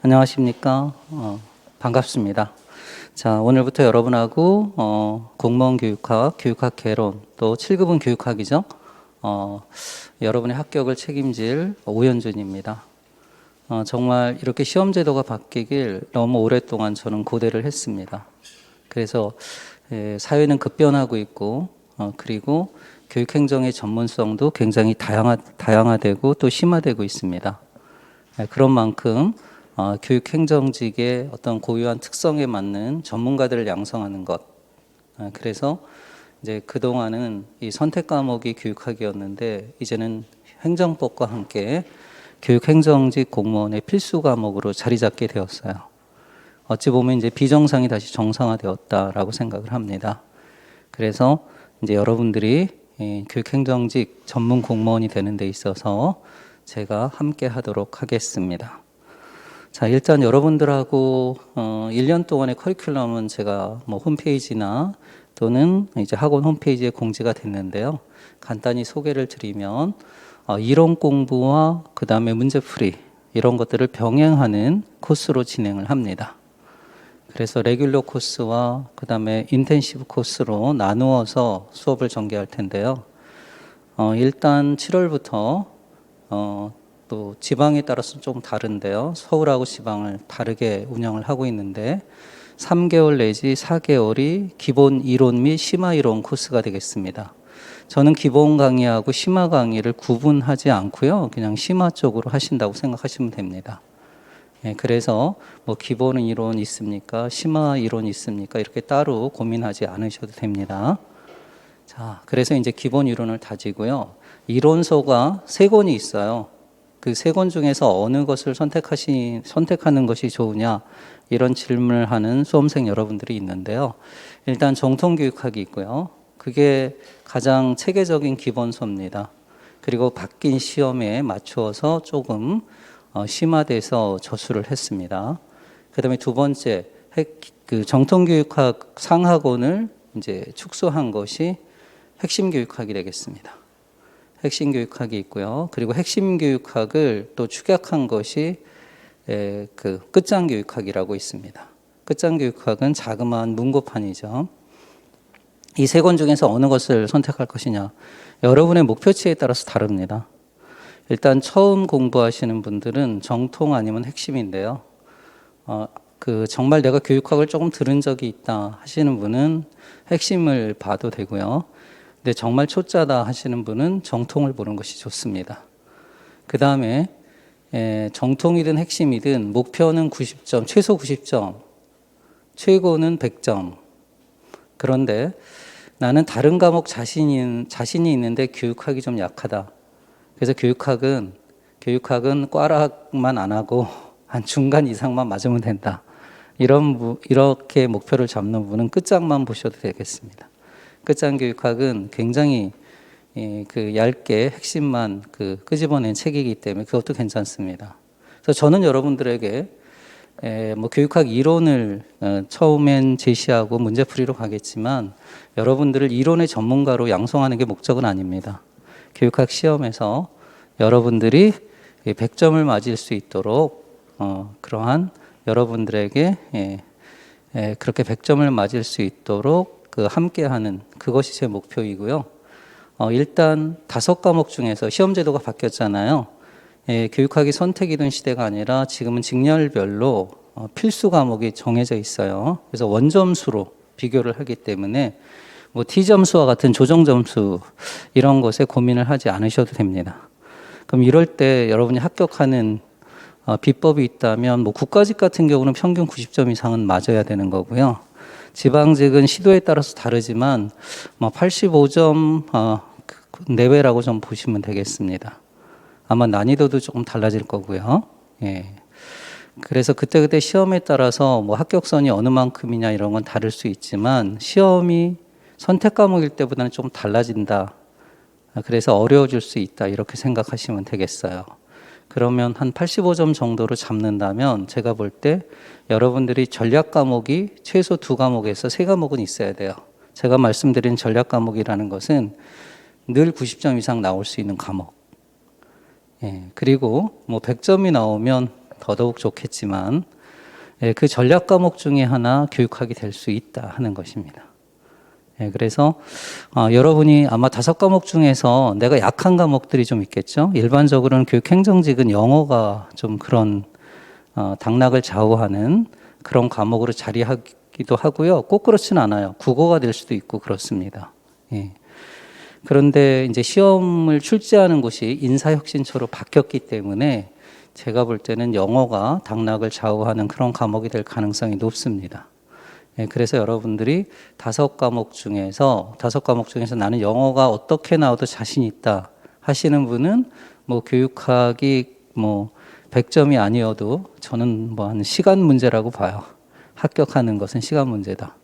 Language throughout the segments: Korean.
안녕하십니까. 반갑습니다. 자, 오늘부터 여러분하고 공무원 교육학, 교육학 개론, 또 7급은 교육학이죠. 여러분의 합격을 책임질 오현준입니다. 정말 이렇게 시험 제도가 바뀌길 너무 오랫동안 저는 고대를 했습니다. 그래서 사회는 급변하고 있고, 그리고 교육행정의 전문성도 굉장히 다양화되고 또 심화되고 있습니다. 그런 만큼 교육행정직의 어떤 고유한 특성에 맞는 전문가들을 양성하는 것. 그래서 이제 그동안은 이 선택 과목이 교육학이었는데 이제는 행정법과 함께 교육행정직 공무원의 필수 과목으로 자리 잡게 되었어요. 어찌 보면 이제 비정상이 다시 정상화되었다라고 생각을 합니다. 그래서 이제 여러분들이 교육행정직 전문 공무원이 되는 데 있어서 제가 함께 하도록 하겠습니다. 자, 일단 여러분들하고 1년 동안의 커리큘럼은 제가 뭐 홈페이지나 또는 이제 학원 홈페이지에 공지가 됐는데요. 간단히 소개를 드리면 이론 공부와 그 다음에 문제풀이 이런 것들을 병행하는 코스로 진행을 합니다. 그래서 레귤러 코스와 그 다음에 인텐시브 코스로 나누어서 수업을 전개할 텐데요. 일단 7월부터 또 지방에 따라서 좀 다른데요. 서울하고 지방을 다르게 운영을 하고 있는데 3개월 내지 4개월이 기본 이론 및 심화 이론 코스가 되겠습니다. 저는 기본 강의하고 심화 강의를 구분하지 않고요. 그냥 심화 쪽으로 하신다고 생각하시면 됩니다. 그래서 뭐 기본 이론 있습니까? 심화 이론 있습니까? 이렇게 따로 고민하지 않으셔도 됩니다. 자, 그래서 이제 기본 이론을 다지고요. 이론서가 3권이 있어요. 그 3권 중에서 어느 것을 선택하는 것이 좋으냐 이런 질문을 하는 수험생 여러분들이 있는데요. 일단 정통교육학이 있고요. 그게 가장 체계적인 기본서입니다. 그리고 바뀐 시험에 맞추어서 조금 심화돼서 저수를 했습니다. 그 다음에 두 번째, 그 정통교육학 상하권을 이제 축소한 것이 핵심 교육학이 되겠습니다. 핵심 교육학이 있고요. 그리고 핵심 교육학을 또 축약한 것이 그 끝장 교육학이라고 있습니다. 끝장 교육학은 자그마한 문고판이죠. 이 3권 중에서 어느 것을 선택할 것이냐. 여러분의 목표치에 따라서 다릅니다. 일단 처음 공부하시는 분들은 정통 아니면 핵심인데요. 그 정말 내가 교육학을 조금 들은 적이 있다 하시는 분은 핵심을 봐도 되고요. 근데 정말 초짜다 하시는 분은 정통을 보는 것이 좋습니다. 그 다음에 정통이든 핵심이든 목표는 90점, 최소 90점, 최고는 100점. 그런데 나는 다른 과목 자신이 있는데 교육학이 좀 약하다. 그래서 교육학은 꽈락만 안 하고 한 중간 이상만 맞으면 된다. 이렇게 목표를 잡는 분은 끝장만 보셔도 되겠습니다. 끝장 교육학은 굉장히 그 얇게 핵심만 끄집어낸 책이기 때문에 그것도 괜찮습니다. 그래서 저는 여러분들에게 뭐 교육학 이론을 처음엔 제시하고 문제풀이로 가겠지만 여러분들을 이론의 전문가로 양성하는 게 목적은 아닙니다. 교육학 시험에서 여러분들이 100점을 맞을 수 있도록 그러한 여러분들에게 그렇게 100점을 맞을 수 있도록 함께하는 그것이 제 목표이고요. 일단 5과목 중에서 시험 제도가 바뀌었잖아요. 교육학이 선택이던 시대가 아니라 지금은 직렬별로 필수 과목이 정해져 있어요. 그래서 원점수로 비교를 하기 때문에 뭐 T점수와 같은 조정점수 이런 것에 고민을 하지 않으셔도 됩니다. 그럼 이럴 때 여러분이 합격하는 비법이 있다면 뭐 국가직 같은 경우는 평균 90점 이상은 맞아야 되는 거고요. 지방직은 시도에 따라서 다르지만 뭐 85점 내외라고 좀 보시면 되겠습니다. 아마 난이도도 조금 달라질 거고요. 그래서 그때그때 시험에 따라서 뭐 합격선이 어느 만큼이냐 이런 건 다를 수 있지만 시험이 선택 과목일 때보다는 좀 달라진다. 그래서 어려워질 수 있다. 이렇게 생각하시면 되겠어요. 그러면 한 85점 정도로 잡는다면 제가 볼 때 여러분들이 전략 과목이 최소 2과목에서 3과목은 있어야 돼요. 제가 말씀드린 전략 과목이라는 것은 늘 90점 이상 나올 수 있는 과목. 그리고 뭐 100점이 나오면 더더욱 좋겠지만 그 전략 과목 중에 하나 교육학이 될 수 있다 하는 것입니다. 그래서 여러분이 아마 5과목 중에서 내가 약한 과목들이 좀 있겠죠. 일반적으로는 교육행정직은 영어가 좀 그런 당락을 좌우하는 그런 과목으로 자리하기도 하고요. 꼭 그렇지는 않아요. 국어가 될 수도 있고 그렇습니다. 그런데 이제 시험을 출제하는 곳이 인사혁신처로 바뀌었기 때문에 제가 볼 때는 영어가 당락을 좌우하는 그런 과목이 될 가능성이 높습니다. 그래서 여러분들이 5과목 중에서 나는 영어가 어떻게 나와도 자신 있다 하시는 분은 뭐 교육학이 뭐 100점이 아니어도 저는 뭐 한 시간 문제라고 봐요. 합격하는 것은 시간 문제다.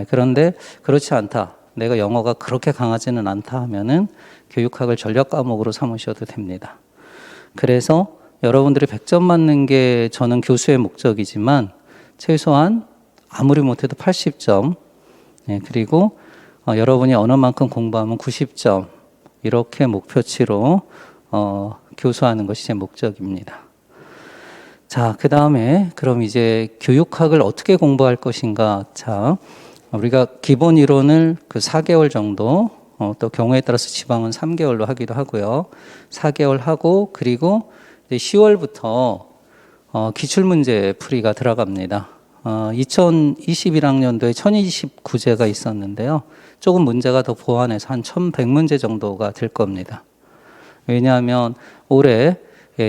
그런데 그렇지 않다. 내가 영어가 그렇게 강하지는 않다 하면은 교육학을 전략 과목으로 삼으셔도 됩니다. 그래서 여러분들이 100점 맞는 게 저는 교수의 목적이지만 최소한 아무리 못해도 80점, 그리고 여러분이 언어만큼 공부하면 90점 이렇게 목표치로 교수하는 것이 제 목적입니다. 자, 그 다음에 그럼 이제 교육학을 어떻게 공부할 것인가? 자, 우리가 기본 이론을 그 4개월 정도, 또 경우에 따라서 지방은 3개월로 하기도 하고요. 4개월 하고 그리고 이제 10월부터 기출문제 풀이가 들어갑니다. 2021학년도에 1029제가 있었는데요. 조금 문제가 더 보완해서 한 1100문제 정도가 될 겁니다. 왜냐하면 올해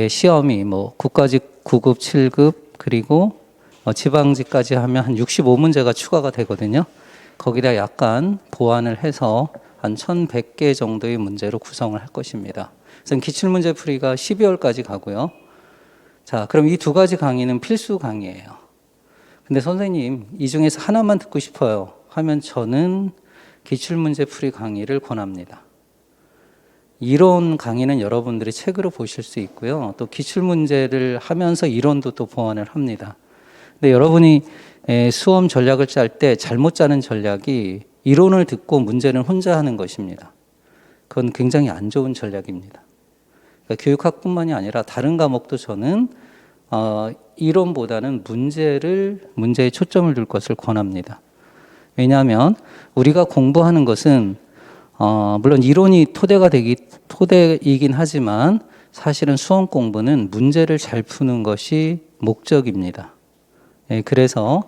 시험이 뭐 국가직 9급, 7급 그리고 지방직까지 하면 한 65문제가 추가가 되거든요. 거기다 약간 보완을 해서 한 1100개 정도의 문제로 구성을 할 것입니다. 그래서 기출문제 풀이가 12월까지 가고요. 자, 그럼 이 2가지 강의는 필수 강의예요. 근데 선생님, 이 중에서 하나만 듣고 싶어요 하면 저는 기출문제 풀이 강의를 권합니다. 이론 강의는 여러분들이 책으로 보실 수 있고요. 또 기출문제를 하면서 이론도 또 보완을 합니다. 근데 여러분이 수험 전략을 짤 때 잘못 짜는 전략이 이론을 듣고 문제는 혼자 하는 것입니다. 그건 굉장히 안 좋은 전략입니다. 그러니까 교육학뿐만이 아니라 다른 과목도 저는 이론보다는 문제에 초점을 둘 것을 권합니다. 왜냐하면 우리가 공부하는 것은 물론 이론이 토대이긴 하지만 사실은 수험 공부는 문제를 잘 푸는 것이 목적입니다. 그래서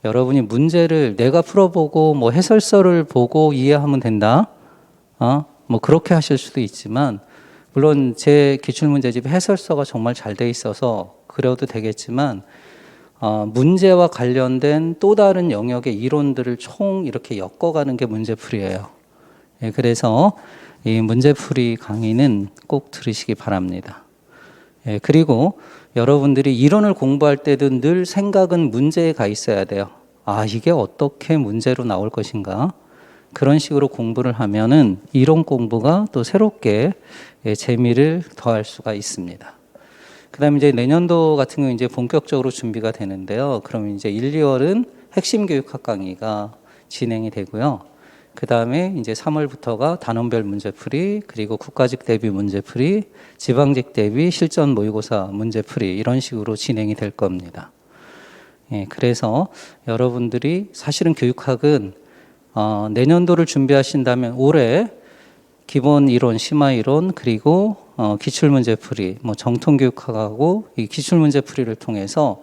여러분이 문제를 내가 풀어보고 뭐 해설서를 보고 이해하면 된다. 뭐 그렇게 하실 수도 있지만 물론 제 기출문제집 해설서가 정말 잘 돼 있어서 그래도 되겠지만 문제와 관련된 또 다른 영역의 이론들을 총 이렇게 엮어가는 게 문제풀이에요. 그래서 이 문제풀이 강의는 꼭 들으시기 바랍니다. 그리고 여러분들이 이론을 공부할 때도 늘 생각은 문제에 가 있어야 돼요. 이게 어떻게 문제로 나올 것인가? 그런 식으로 공부를 하면은 이론 공부가 또 새롭게 재미를 더할 수가 있습니다. 그 다음에 이제 내년도 같은 경우 이제 본격적으로 준비가 되는데요. 그럼 이제 1, 2월은 핵심 교육학 강의가 진행이 되고요. 그 다음에 이제 3월부터가 단원별 문제풀이, 그리고 국가직 대비 문제풀이, 지방직 대비 실전 모의고사 문제풀이 이런 식으로 진행이 될 겁니다. 그래서 여러분들이 사실은 교육학은 내년도를 준비하신다면 올해 기본 이론, 심화 이론, 그리고 기출문제풀이, 뭐 정통교육학하고 이 기출문제풀이를 통해서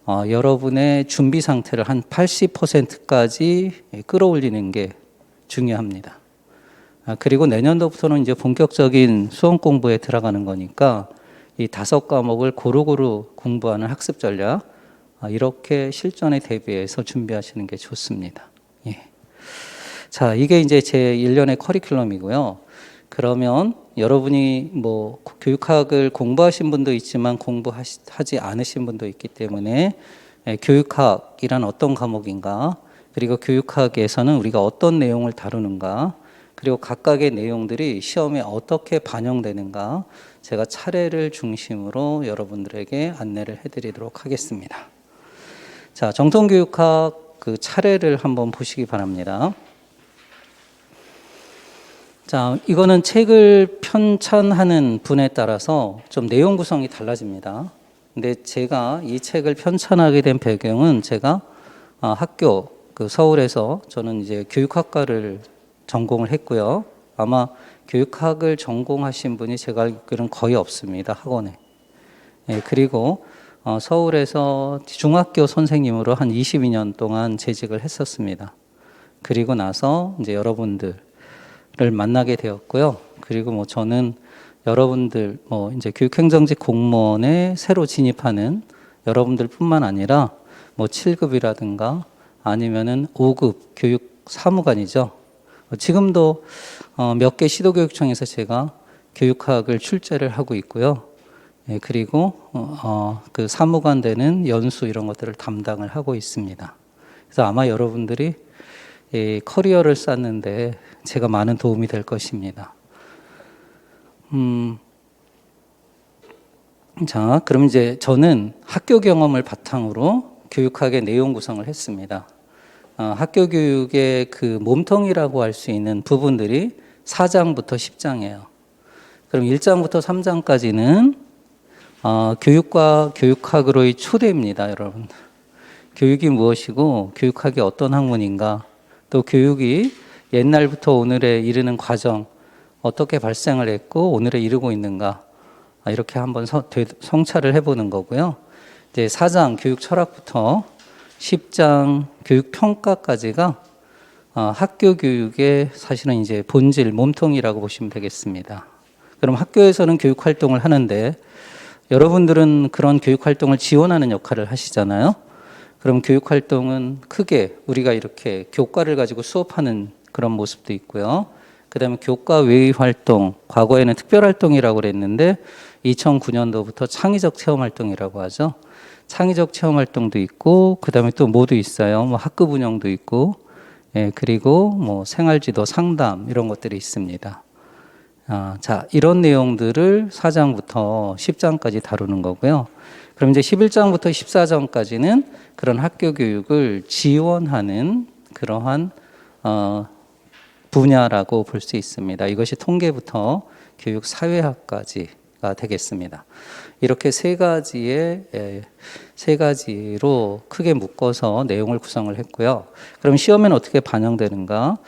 여러분의 준비 상태를 한 80%까지 끌어올리는 게 중요합니다. 그리고 내년도부터는 이제 본격적인 수험 공부에 들어가는 거니까 이 5과목을 고루고루 공부하는 학습 전략, 이렇게 실전에 대비해서 준비하시는 게 좋습니다. 자, 이게 이제 제 1년의 커리큘럼이고요. 그러면 여러분이 뭐 교육학을 공부하신 분도 있지만 공부하지 않으신 분도 있기 때문에 교육학이란 어떤 과목인가, 그리고 교육학에서는 우리가 어떤 내용을 다루는가, 그리고 각각의 내용들이 시험에 어떻게 반영되는가, 제가 차례를 중심으로 여러분들에게 안내를 해드리도록 하겠습니다. 자, 정통교육학 그 차례를 한번 보시기 바랍니다. 자, 이거는 책을 편찬하는 분에 따라서 좀 내용 구성이 달라집니다. 근데 제가 이 책을 편찬하게 된 배경은 제가 학교 그 서울에서 저는 이제 교육학과를 전공을 했고요. 아마 교육학을 전공하신 분이 제가 알기로는 거의 없습니다. 학원에. 예, 그리고 서울에서 중학교 선생님으로 한 22년 동안 재직을 했었습니다. 그리고 나서 이제 여러분들을 만나게 되었고요. 그리고 뭐 저는 여러분들 뭐 이제 교육행정직 공무원에 새로 진입하는 여러분들뿐만 아니라 뭐 7급이라든가 아니면은 5급 교육 사무관이죠. 지금도 몇 개 시도교육청에서 제가 교육학을 출제를 하고 있고요. 예, 그리고 그 사무관 되는 연수 이런 것들을 담당을 하고 있습니다. 그래서 아마 여러분들이 이 커리어를 쌓는데 제가 많은 도움이 될 것입니다. 자, 그럼 이제 저는 학교 경험을 바탕으로 교육학의 내용 구성을 했습니다. 학교 교육의 그 몸통이라고 할 수 있는 부분들이 4장부터 10장이에요. 그럼 1장부터 3장까지는 교육과 교육학으로의 초대입니다, 여러분. 교육이 무엇이고 교육학이 어떤 학문인가, 또 교육이 옛날부터 오늘에 이르는 과정 어떻게 발생을 했고 오늘에 이르고 있는가, 이렇게 한번 성찰을 해보는 거고요. 이제 4장 교육 철학부터 10장 교육 평가까지가 학교 교육의 사실은 이제 본질, 몸통이라고 보시면 되겠습니다. 그럼 학교에서는 교육 활동을 하는데 여러분들은 그런 교육 활동을 지원하는 역할을 하시잖아요. 그럼 교육 활동은 크게 우리가 이렇게 교과를 가지고 수업하는 그런 모습도 있고요. 그다음에 교과 외의 활동, 과거에는 특별 활동이라고 그랬는데 2009년도부터 창의적 체험 활동이라고 하죠. 창의적 체험 활동도 있고, 그다음에 또 뭐도 있어요. 뭐 학급 운영도 있고, 예, 그리고 뭐 생활지도 상담 이런 것들이 있습니다. 자, 이런 내용들을 4장부터 10장까지 다루는 거고요. 그럼 이제 11장부터 14장까지는 그런 학교 교육을 지원하는 그러한 분야라고 볼 수 있습니다. 이것이 통계부터 교육 사회학까지가 되겠습니다. 이렇게 세 가지로 크게 묶어서 내용을 구성을 했고요. 그럼 시험에는 어떻게 반영되는가?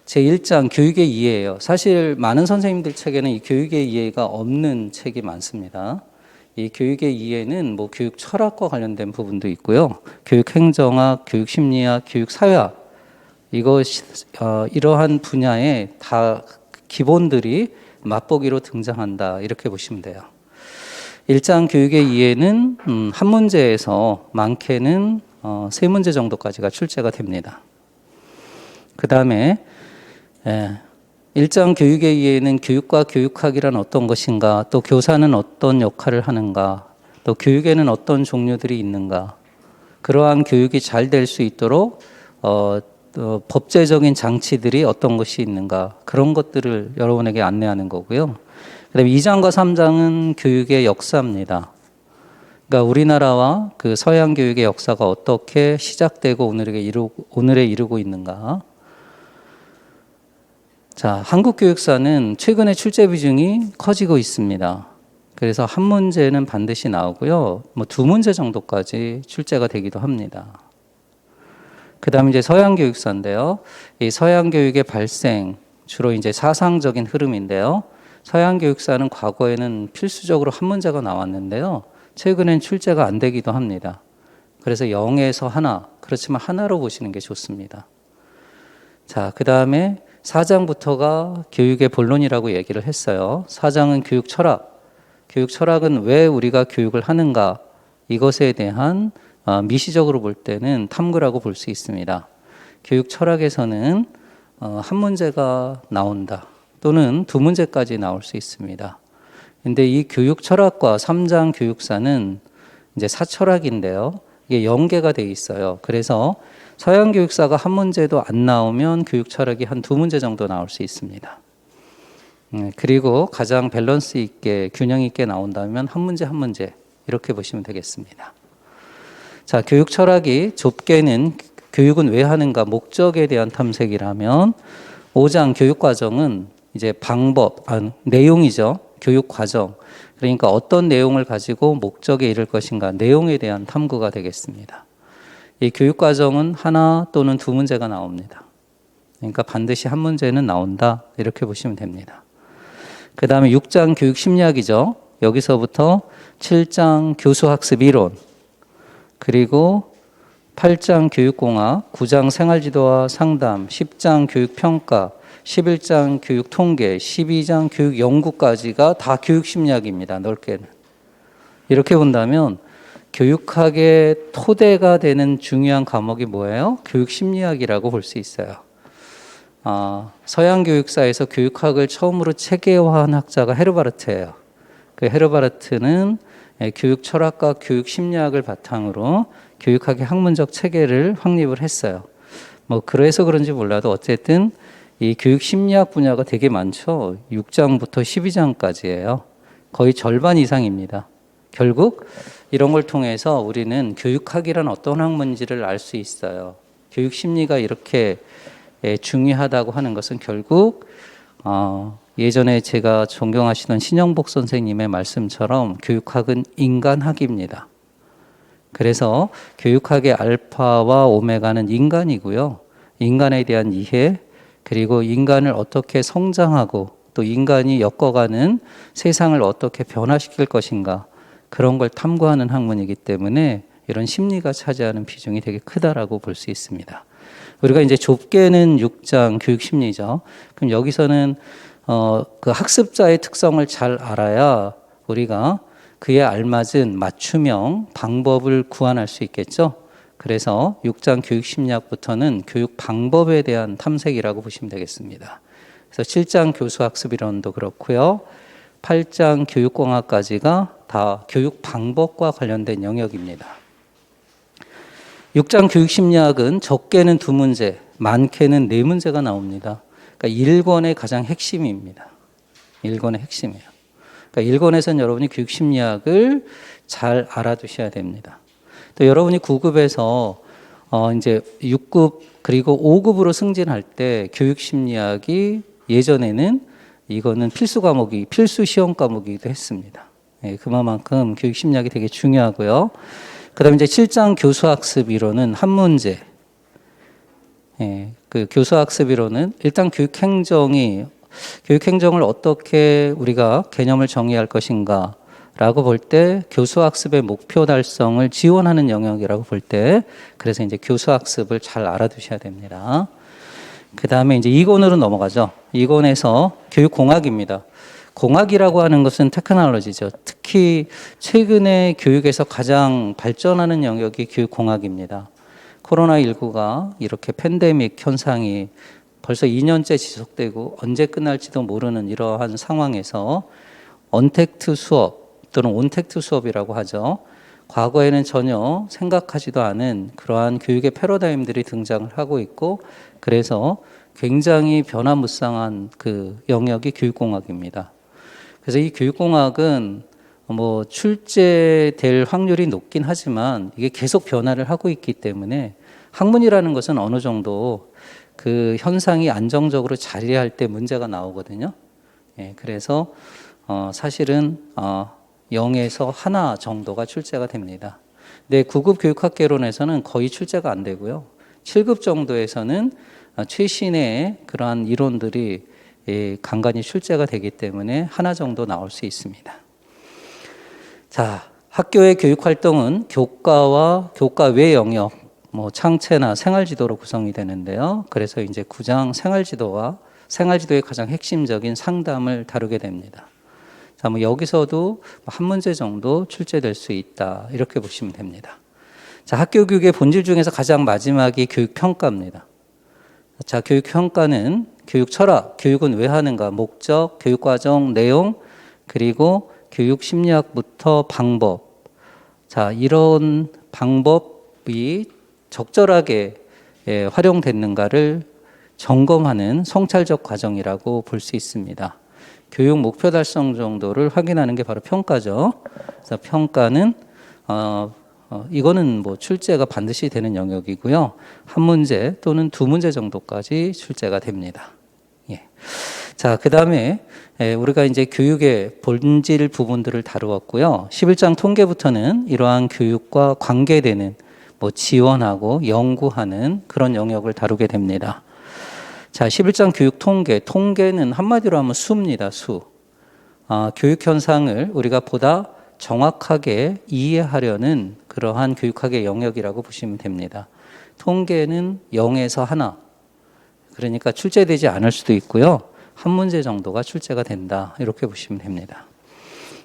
제1장 교육의 이해예요. 사실 많은 선생님들 책에는 이 교육의 이해가 없는 책이 많습니다. 이 교육의 이해는 뭐 교육 철학과 관련된 부분도 있고요. 교육 행정학, 교육 심리학, 교육 사회학, 이러한 분야에 다 기본들이 맛보기로 등장한다, 이렇게 보시면 돼요. 1장 교육의 이해는 한 문제에서 많게는 3문제 정도까지가 출제가 됩니다. 그 다음에 1장 교육의 이해는 교육과 교육학이란 어떤 것인가, 또 교사는 어떤 역할을 하는가, 또 교육에는 어떤 종류들이 있는가, 그러한 교육이 잘 될 수 있도록 또 법제적인 장치들이 어떤 것이 있는가, 그런 것들을 여러분에게 안내하는 거고요. 그다음에 2장과 3장은 교육의 역사입니다. 그러니까 우리나라와 그 서양 교육의 역사가 어떻게 시작되고 오늘에 이르고 있는가. 자, 한국 교육사는 최근에 출제 비중이 커지고 있습니다. 그래서 한 문제는 반드시 나오고요. 뭐 2문제 정도까지 출제가 되기도 합니다. 그 다음에 이제 서양 교육사인데요. 이 서양 교육의 발생, 주로 이제 사상적인 흐름인데요. 서양 교육사는 과거에는 필수적으로 한 문제가 나왔는데요. 최근엔 출제가 안 되기도 합니다. 그래서 0에서 하나, 그렇지만 하나로 보시는 게 좋습니다. 자, 그 다음에 4장부터가 교육의 본론이라고 얘기를 했어요. 4장은 교육 철학. 교육 철학은 왜 우리가 교육을 하는가, 이것에 대한 미시적으로 볼 때는 탐구라고 볼 수 있습니다. 교육 철학에서는 한 문제가 나온다, 또는 2문제까지 나올 수 있습니다. 근데 이 교육 철학과 3장 교육사는 이제 사철학인데요. 이게 연계가 돼 있어요. 그래서 서양 교육사가 한 문제도 안 나오면 교육 철학이 한 2문제 정도 나올 수 있습니다. 그리고 가장 밸런스 있게, 균형 있게 나온다면 한 문제 이렇게 보시면 되겠습니다. 자, 교육 철학이 좁게는 교육은 왜 하는가, 목적에 대한 탐색이라면 5장 교육 과정은 이제 내용이죠. 교육 과정, 그러니까 어떤 내용을 가지고 목적에 이를 것인가, 내용에 대한 탐구가 되겠습니다. 이 교육 과정은 하나 또는 두 문제가 나옵니다. 그러니까 반드시 한 문제는 나온다, 이렇게 보시면 됩니다. 그 다음에 6장 교육 심리학이죠. 여기서부터 7장 교수학습 이론, 그리고 8장 교육공학, 9장 생활지도와 상담, 10장 교육평가, 11장 교육통계, 12장 교육연구까지가 다 교육심리학입니다. 넓게는. 이렇게 본다면 교육학의 토대가 되는 중요한 과목이 뭐예요? 교육심리학이라고 볼 수 있어요. 서양 교육사에서 교육학을 처음으로 체계화한 학자가 헤르바르트예요. 그 헤르바르트는 교육 철학과 교육 심리학을 바탕으로 교육학의 학문적 체계를 확립을 했어요. 뭐 그래서 그런지 몰라도 어쨌든 이 교육 심리학 분야가 되게 많죠. 6장부터 12장까지예요. 거의 절반 이상입니다. 결국 이런 걸 통해서 우리는 교육학이란 어떤 학문인지를 알 수 있어요. 교육 심리가 이렇게 중요하다고 하는 것은 결국 예전에 제가 존경하시던 신영복 선생님의 말씀처럼 교육학은 인간학입니다. 그래서 교육학의 알파와 오메가는 인간이고요. 인간에 대한 이해, 그리고 인간을 어떻게 성장하고 또 인간이 엮어가는 세상을 어떻게 변화시킬 것인가, 그런 걸 탐구하는 학문이기 때문에 이런 심리가 차지하는 비중이 되게 크다라고 볼 수 있습니다. 우리가 이제 좁게는 6장 교육심리죠. 그럼 여기서는 그 학습자의 특성을 잘 알아야 우리가 그에 알맞은 맞춤형 방법을 구안할 수 있겠죠. 그래서 6장 교육심리학부터는 교육 방법에 대한 탐색이라고 보시면 되겠습니다. 그래서 7장 교수학습이론도 그렇고요. 8장 교육공학까지가 다 교육 방법과 관련된 영역입니다. 6장 교육심리학은 적게는 2문제, 많게는 4문제가 나옵니다. 그러니까 1권의 가장 핵심입니다. 1권의 핵심이에요. 그러니까 1권에서는 여러분이 교육심리학을 잘 알아두셔야 됩니다. 또 여러분이 9급에서 이제 6급 그리고 5급으로 승진할 때 교육심리학이 예전에는 이거는 필수 과목이, 필수 시험 과목이기도 했습니다. 예, 그만큼 교육심리학이 되게 중요하고요. 그 다음에 이제 7장 교수학습 이론은 한 문제. 예, 그 교수학습 이론은 일단 교육행정을 어떻게 우리가 개념을 정의할 것인가 라고 볼 때 교수학습의 목표 달성을 지원하는 영역이라고 볼 때, 그래서 이제 교수학습을 잘 알아두셔야 됩니다. 그 다음에 이제 2권으로 넘어가죠. 2권에서 교육공학입니다. 공학이라고 하는 것은 테크놀로지죠. 특히 최근에 교육에서 가장 발전하는 영역이 교육공학입니다. 코로나19가 이렇게 팬데믹 현상이 벌써 2년째 지속되고 언제 끝날지도 모르는 이러한 상황에서 언택트 수업 또는 온택트 수업이라고 하죠. 과거에는 전혀 생각하지도 않은 그러한 교육의 패러다임들이 등장을 하고 있고, 그래서 굉장히 변화무쌍한 그 영역이 교육공학입니다. 그래서 이 교육공학은 뭐 출제될 확률이 높긴 하지만 이게 계속 변화를 하고 있기 때문에 학문이라는 것은 어느 정도 그 현상이 안정적으로 자리할 때 문제가 나오거든요. 예, 그래서 사실은 0에서 1 정도가 출제가 됩니다. 근데 9급 교육학개론에서는 거의 출제가 안 되고요. 7급 정도에서는 최신의 그러한 이론들이 간간히 출제가 되기 때문에 1 정도 나올 수 있습니다. 자, 학교의 교육활동은 교과와 교과 외 영역, 뭐 창체나 생활지도로 구성이 되는데요. 그래서 이제 9장 생활지도의 가장 핵심적인 상담을 다루게 됩니다. 자, 뭐 여기서도 한 문제 정도 출제될 수 있다, 이렇게 보시면 됩니다. 자, 학교 교육의 본질 중에서 가장 마지막이 교육평가입니다. 자, 교육평가는 교육 철학, 교육은 왜 하는가, 목적, 교육과정, 내용, 그리고 교육 심리학부터 방법. 자, 이런 방법이 적절하게 활용됐는가를 점검하는 성찰적 과정이라고 볼 수 있습니다. 교육 목표 달성 정도를 확인하는 게 바로 평가죠. 그래서 평가는 이거는 뭐 출제가 반드시 되는 영역이고요. 한 문제 또는 2문제 정도까지 출제가 됩니다. 예. 자, 그 다음에 우리가 이제 교육의 본질 부분들을 다루었고요. 11장 통계부터는 이러한 교육과 관계되는 뭐 지원하고 연구하는 그런 영역을 다루게 됩니다. 자, 11장 교육 통계. 통계는 한마디로 하면 수입니다, 수. 교육 현상을 우리가 보다 정확하게 이해하려는 그러한 교육학의 영역이라고 보시면 됩니다. 통계는 0에서 하나. 그러니까 출제되지 않을 수도 있고요. 한 문제 정도가 출제가 된다. 이렇게 보시면 됩니다.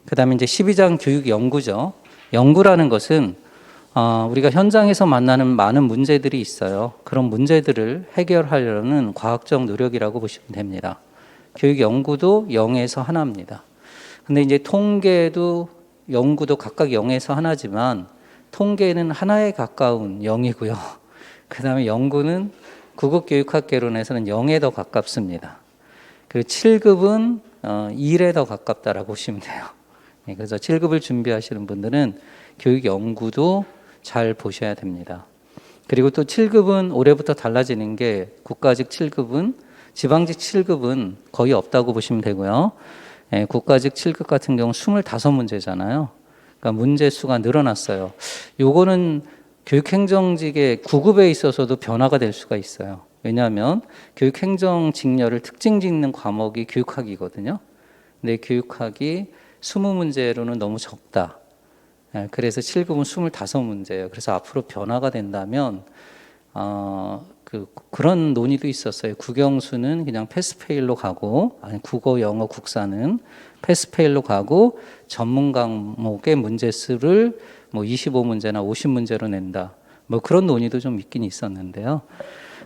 그 다음에 이제 12장 교육 연구죠. 연구라는 것은 우리가 현장에서 만나는 많은 문제들이 있어요. 그런 문제들을 해결하려는 과학적 노력이라고 보시면 됩니다. 교육 연구도 0에서 하나입니다. 근데 이제 통계도 연구도 각각 0에서 하나지만 통계는 하나에 가까운 0이고요. 그 다음에 연구는 구급교육학 개론에서는 0에 더 가깝습니다. 그리고 7급은 1에 더 가깝다라고 보시면 돼요. 그래서 7급을 준비하시는 분들은 교육 연구도 잘 보셔야 됩니다. 그리고 또 7급은 올해부터 달라지는 게 국가직 7급은 지방직 7급은 거의 없다고 보시면 되고요. 국가직 7급 같은 경우 25문제잖아요. 그러니까 문제 수가 늘어났어요. 요거는 교육행정직의 9급에 있어서도 변화가 될 수가 있어요. 왜냐하면 교육행정직렬을 특징 짓는 과목이 교육학이거든요. 근데 교육학이 20문제로는 너무 적다. 그래서 7급은 25문제예요. 그래서 앞으로 변화가 된다면 그런 논의도 있었어요. 국영수는 그냥 패스페일로 가고, 아니 국어, 영어, 국사는 패스페일로 가고 전문 과목의 문제 수를 뭐 25문제나 50문제로 낸다. 뭐 그런 논의도 좀 있긴 있었는데요.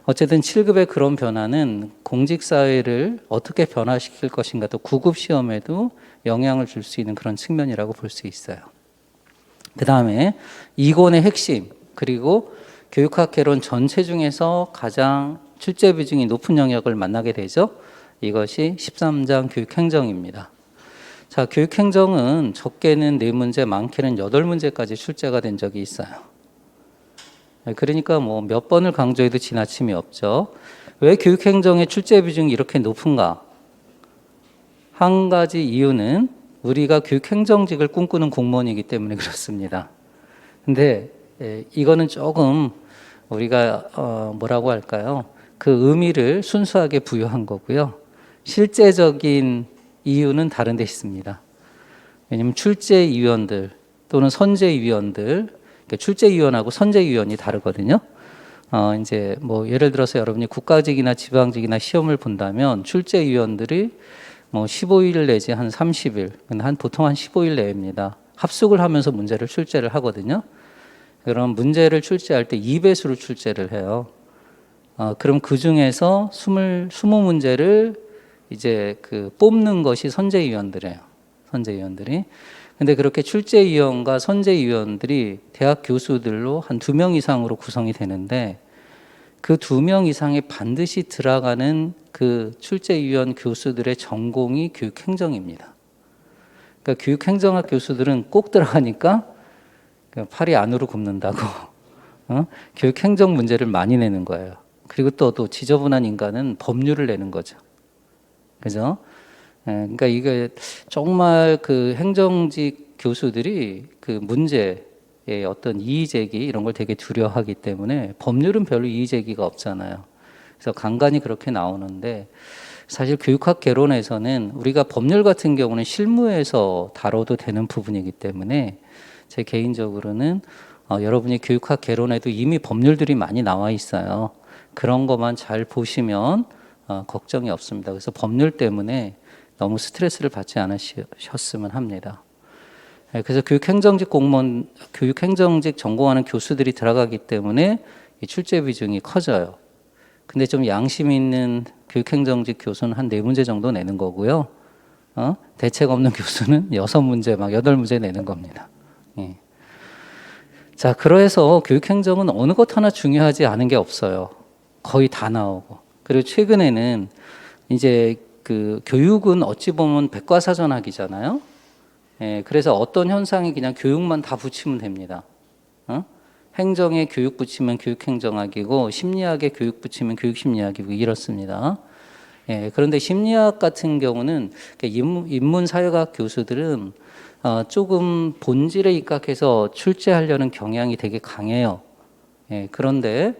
어쨌든 7급의 그런 변화는 공직사회를 어떻게 변화시킬 것인가, 또 9급 시험에도 영향을 줄 수 있는 그런 측면이라고 볼 수 있어요. 그 다음에 이권의 핵심, 그리고 교육학 개론 전체 중에서 가장 출제 비중이 높은 영역을 만나게 되죠. 이것이 13장 교육행정입니다. 자, 교육행정은 적게는 4문제, 많게는 8문제까지 출제가 된 적이 있어요. 그러니까 뭐 몇 번을 강조해도 지나침이 없죠. 왜 교육행정의 출제 비중이 이렇게 높은가? 한 가지 이유는 우리가 교육행정직을 꿈꾸는 공무원이기 때문에 그렇습니다. 근데 이거는 조금 우리가 뭐라고 할까요? 그 의미를 순수하게 부여한 거고요. 실제적인 이유는 다른 데 있습니다. 왜냐하면 출제위원들 또는 선제위원들, 그러니까 출제위원하고 선제위원이 다르거든요. 이제 뭐 예를 들어서 여러분이 국가직이나 지방직이나 시험을 본다면 출제위원들이 뭐 15일 내지 한 30일, 보통 한 15일 내입니다. 합숙을 하면서 문제를 출제를 하거든요. 그럼 문제를 출제할 때 2배수로 출제를 해요. 그럼 그 중에서 20문제를 이제 뽑는 것이 선제위원들이에요. 선제위원들이. 근데 그렇게 출제위원과 선제위원들이 대학 교수들로 한 2명 이상으로 구성이 되는데 그 2명 이상이 반드시 들어가는 그 출제위원 교수들의 전공이 교육행정입니다. 그러니까 교육행정학 교수들은 꼭 들어가니까 팔이 안으로 굽는다고 교육행정 문제를 많이 내는 거예요. 그리고 또 지저분한 인간은 법률을 내는 거죠. 그죠? 그러니까 이게 정말 그 행정직 교수들이 그 문제의 어떤 이의제기 이런 걸 되게 두려워하기 때문에 법률은 별로 이의제기가 없잖아요. 그래서 간간히 그렇게 나오는데 사실 교육학 개론에서는 우리가 법률 같은 경우는 실무에서 다뤄도 되는 부분이기 때문에 제 개인적으로는 여러분이 교육학 개론에도 이미 법률들이 많이 나와 있어요. 그런 것만 잘 보시면 걱정이 없습니다. 그래서 법률 때문에 너무 스트레스를 받지 않으셨으면 합니다. 그래서 교육행정직 공무원, 교육행정직 전공하는 교수들이 들어가기 때문에 이 출제 비중이 커져요. 근데 좀 양심 있는 교육행정직 교수는 한 4문제 정도 내는 거고요. 대책 없는 교수는 6문제, 막 8문제 내는 겁니다. 예. 자, 그래서 교육행정은 어느 것 하나 중요하지 않은 게 없어요. 거의 다 나오고. 그리고 최근에는 이제 그 교육은 어찌 보면 백과사전학이잖아요. 예, 그래서 어떤 현상이 그냥 교육만 다 붙이면 됩니다. 행정에 교육 붙이면 교육행정학이고 심리학에 교육 붙이면 교육심리학이고 이렇습니다. 예, 그런데 심리학 같은 경우는 인문사회학 교수들은 조금 본질에 입각해서 출제하려는 경향이 되게 강해요. 예, 그런데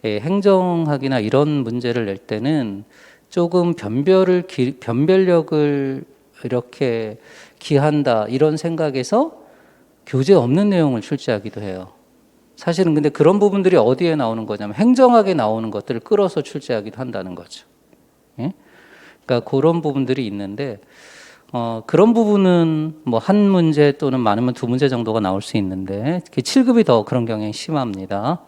행정학이나 이런 문제를 낼 때는 조금 변별력을 이렇게 기한다 이런 생각에서 교재 없는 내용을 출제하기도 해요. 사실은 근데 그런 부분들이 어디에 나오는 거냐면 행정학에 나오는 것들을 끌어서 출제하기도 한다는 거죠. 예? 그러니까 그런 부분들이 있는데 그런 부분은 뭐 한 문제 또는 많으면 두 문제 정도가 나올 수 있는데 7급이 더 그런 경향이 심합니다.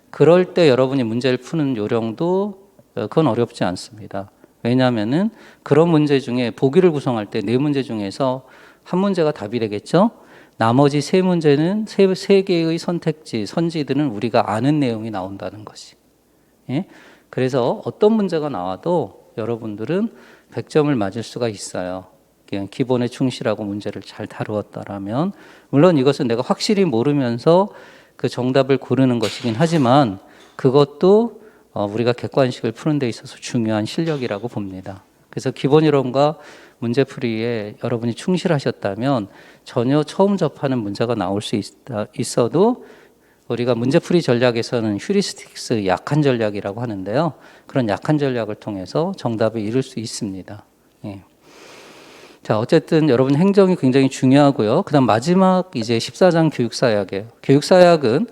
그럴 때 여러분이 문제를 푸는 요령도 그건 어렵지 않습니다. 왜냐하면은 그런 문제 중에 보기를 구성할 때 네 문제 중에서 한 문제가 답이 되겠죠. 나머지 세 문제는 세 개의 선택지, 선지들은 우리가 아는 내용이 나온다는 것이. 예? 그래서 어떤 문제가 나와도 여러분들은 100점을 맞을 수가 있어요. 그냥 기본에 충실하고 문제를 잘 다루었다라면. 물론 이것은 내가 확실히 모르면서 그 정답을 고르는 것이긴 하지만 그것도 우리가 객관식을 푸는 데 있어서 중요한 실력이라고 봅니다. 그래서 기본 이론과 문제풀이에 여러분이 충실하셨다면 전혀 처음 접하는 문제가 나올 수 있어도 우리가 문제풀이 전략에서는 휴리스틱스 약한 전략이라고 하는데요. 그런 약한 전략을 통해서 정답을 이룰 수 있습니다. 예. 자, 어쨌든 여러분 행정이 굉장히 중요하고요. 그다음 마지막 이제 14장 교육사약이에요. 교육사약은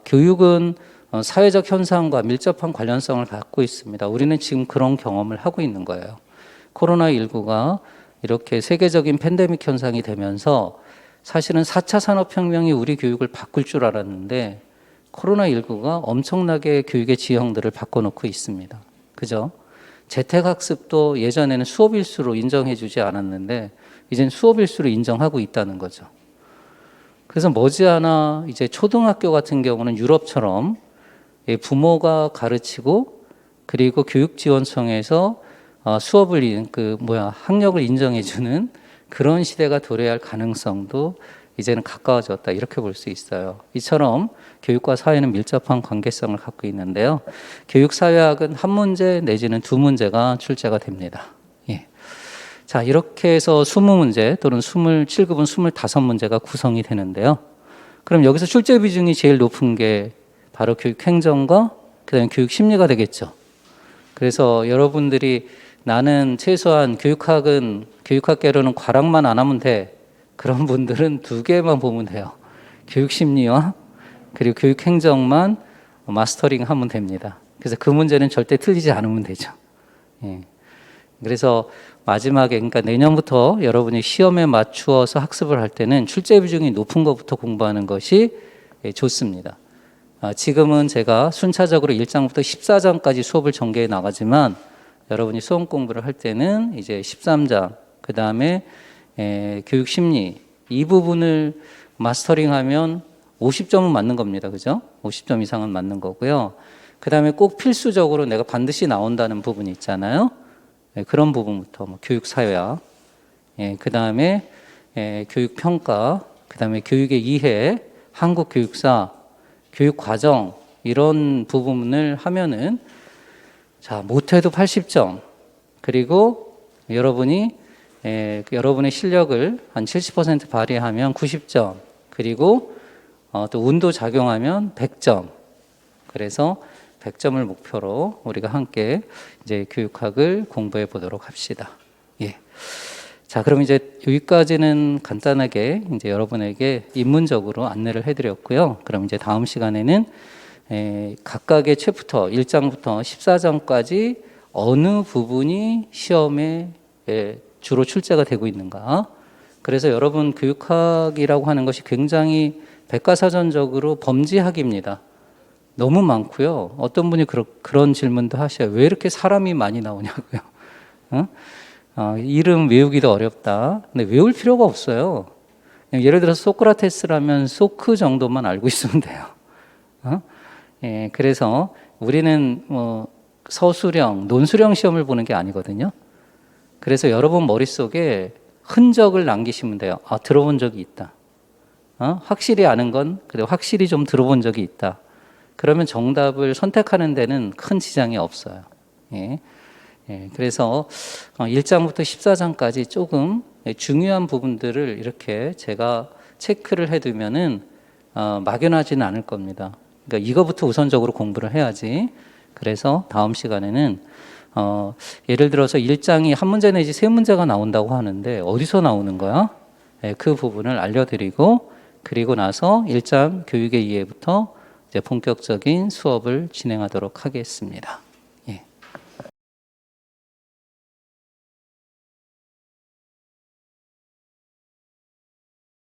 교육은 사회적 현상과 밀접한 관련성을 갖고 있습니다. 우리는 지금 그런 경험을 하고 있는 거예요. 코로나19가 이렇게 세계적인 팬데믹 현상이 되면서 사실은 4차 산업혁명이 우리 교육을 바꿀 줄 알았는데 코로나19가 엄청나게 교육의 지형들을 바꿔놓고 있습니다. 그죠? 재택학습도 예전에는 수업일수로 인정해주지 않았는데 이젠 수업일수로 인정하고 있다는 거죠. 그래서 머지않아 이제 초등학교 같은 경우는 유럽처럼 부모가 가르치고 그리고 교육지원청에서 수업을 학력을 인정해주는 그런 시대가 도래할 가능성도 이제는 가까워졌다 이렇게 볼 수 있어요. 이처럼 교육과 사회는 밀접한 관계성을 갖고 있는데요. 교육사회학은 한 문제 내지는 두 문제가 출제가 됩니다. 예. 자, 이렇게 해서 20문제 또는 7급은 25문제가 구성이 되는데요. 그럼 여기서 출제 비중이 제일 높은 게 바로 교육행정과 그다음에 교육심리가 되겠죠. 그래서 여러분들이 나는 최소한 교육학개론은 과락만 안 하면 돼. 그런 분들은 두 개만 보면 돼요. 교육심리와 그리고 교육행정만 마스터링 하면 됩니다. 그래서 그 문제는 절대 틀리지 않으면 되죠. 예. 그래서 마지막에 그러니까 내년부터 여러분이 시험에 맞추어서 학습을 할 때는 출제 비중이 높은 것부터 공부하는 것이 좋습니다. 지금은 제가 순차적으로 1장부터 14장까지 수업을 전개해 나가지만 여러분이 수험 공부를 할 때는 이제 13장, 그 다음에 교육 심리 이 부분을 마스터링하면 50점은 맞는 겁니다. 그죠? 50점 이상은 맞는 거고요. 그 다음에 꼭 필수적으로 내가 반드시 나온다는 부분이 있잖아요. 그런 부분부터 교육사회학, 그 다음에 교육평가, 그 다음에 교육의 이해, 한국교육사, 교육과정 이런 부분을 하면은 자, 못해도 80점. 그리고 여러분이 여러분의 실력을 한 70% 발휘하면 90점. 그리고 또 운도 작용하면 100점. 그래서 100점을 목표로 우리가 함께 이제 교육학을 공부해 보도록 합시다. 예. 자, 그럼 이제 여기까지는 간단하게 이제 여러분에게 입문적으로 안내를 해드렸고요. 그럼 이제 다음 시간에는 각각의 챕터 1장부터 14장까지 어느 부분이 시험에 주로 출제가 되고 있는가. 그래서 여러분 교육학이라고 하는 것이 굉장히 백과사전적으로 범지학입니다. 너무 많고요. 어떤 분이 그런 질문도 하셔요. 왜 이렇게 사람이 많이 나오냐고요. 이름 외우기도 어렵다. 근데 외울 필요가 없어요. 그냥 예를 들어서 소크라테스라면 소크 정도만 알고 있으면 돼요. 그래서 우리는 서술형, 논술형 시험을 보는 게 아니거든요. 그래서 여러분 머릿속에 흔적을 남기시면 돼요. 들어본 적이 있다. 확실히 아는 건 그래 확실히 좀 들어본 적이 있다. 그러면 정답을 선택하는 데는 큰 지장이 없어요. 예. 그래서 1장부터 14장까지 조금 중요한 부분들을 이렇게 제가 체크를 해두면은 막연하지는 않을 겁니다. 그러니까 이거부터 우선적으로 공부를 해야지. 그래서 다음 시간에는 예를 들어서 1장이 한 문제 내지 세 문제가 나온다고 하는데 어디서 나오는 거야? 그 부분을 알려드리고 그리고 나서 1장 교육의 이해부터 이제 본격적인 수업을 진행하도록 하겠습니다.